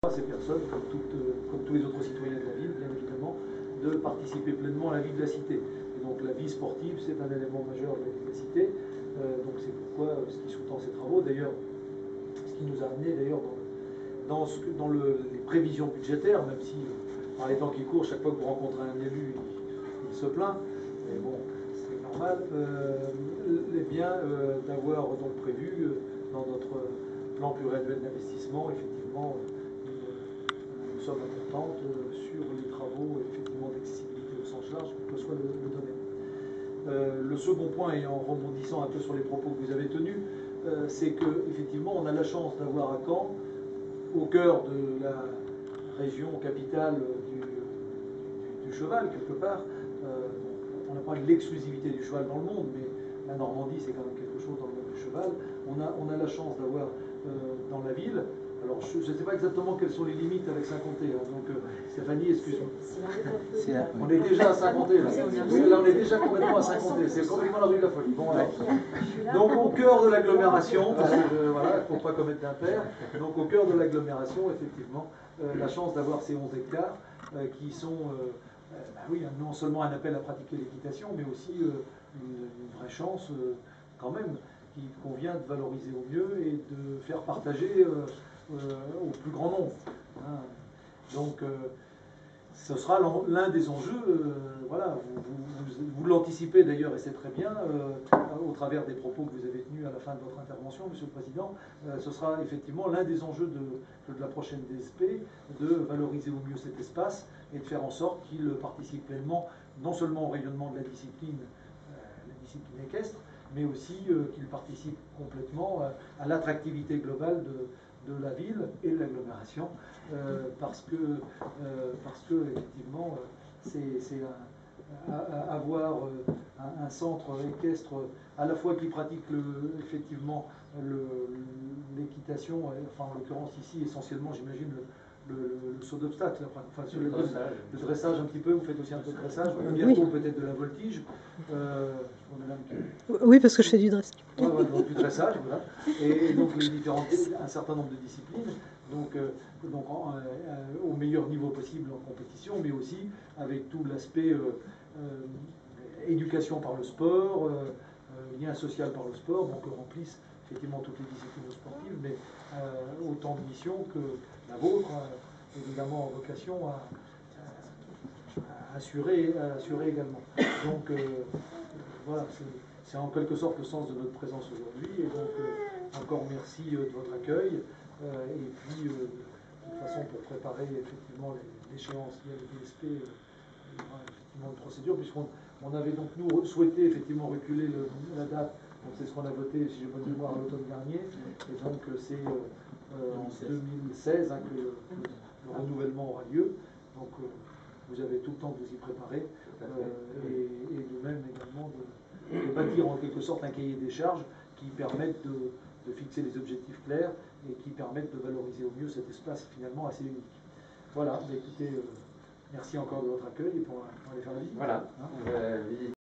à ces personnes, comme tous les autres citoyens de la ville, bien évidemment, de participer pleinement à la vie de la cité. Et donc la vie sportive, c'est un élément majeur de la vie de la cité. Donc c'est pourquoi ce qui sous-tend ces travaux, d'ailleurs, ce qui nous a amené d'ailleurs dans les prévisions budgétaires, même si par les temps qui courent, chaque fois que vous rencontrez un élu, il se plaint, mais bon, c'est normal, d'avoir donc prévu dans notre plan pluriannuel d'investissement, effectivement, une somme importante sur les travaux effectivement d'accessibilité au sens large, quel que soit le domaine. Le second point, et en rebondissant un peu sur les propos que vous avez tenus, c'est qu'effectivement on a la chance d'avoir à Caen, au cœur de la région capitale du cheval, quelque part. On n'a pas l'exclusivité du cheval dans le monde, mais la Normandie, c'est quand même quelque chose dans le monde du cheval. On a la chance d'avoir dans la ville, alors je ne sais pas exactement quelles sont les limites avec Saint-Comté, hein, donc Stéphanie, excuse-moi. On est déjà à Saint-Comté, là. Là, on est déjà complètement à Saint-Comté, c'est complètement la rue de la Folie. Bon, alors, donc au cœur de l'agglomération, parce que voilà, il ne faut pas commettre d'impair, donc au cœur de l'agglomération, effectivement, la chance d'avoir ces 11 hectares qui sont, oui, non seulement un appel à pratiquer l'équitation, mais aussi une vraie chance quand même, qu'il convient de valoriser au mieux et de faire partager au plus grand nombre. Hein. Donc, ce sera l'un des enjeux, voilà, vous l'anticipez d'ailleurs, et c'est très bien, au travers des propos que vous avez tenus à la fin de votre intervention, Monsieur le Président, ce sera effectivement l'un des enjeux de la prochaine DSP, de valoriser au mieux cet espace et de faire en sorte qu'il participe pleinement, non seulement au rayonnement de la discipline équestre, mais aussi qu'il participe complètement à l'attractivité globale de la ville et de l'agglomération, parce que effectivement, c'est avoir un centre équestre à la fois qui pratique effectivement l'équitation, enfin en l'occurrence ici essentiellement j'imagine le saut d'obstacle, enfin, le dressage un petit peu, vous faites aussi un peu de dressage, bientôt peut-être de la voltige. Oui, parce que je fais du dressage. Donc du dressage, voilà. Et donc un certain nombre de disciplines, donc au meilleur niveau possible en compétition, mais aussi avec tout l'aspect éducation par le sport, lien social par le sport, donc remplissent effectivement toutes les disciplines sportives, mais autant de missions que la vôtre, évidemment en vocation à assurer également. Donc voilà, c'est en quelque sorte le sens de notre présence aujourd'hui, et donc encore merci de votre accueil, et puis de toute façon pour préparer effectivement l'échéance liée à la DSP, il y aura effectivement une procédure, puisqu'on avait donc nous souhaité effectivement reculer la date. Donc c'est ce qu'on a voté, si j'ai bonne mémoire, à l'automne dernier, et donc c'est en 2016 que le renouvellement aura lieu. Donc vous avez tout le temps de vous y préparer, et nous-mêmes également de bâtir en quelque sorte un cahier des charges qui permette de fixer des objectifs clairs et qui permettent de valoriser au mieux cet espace finalement assez unique. Voilà, écoutez, merci encore de votre accueil et pour aller faire la visite. Voilà. Hein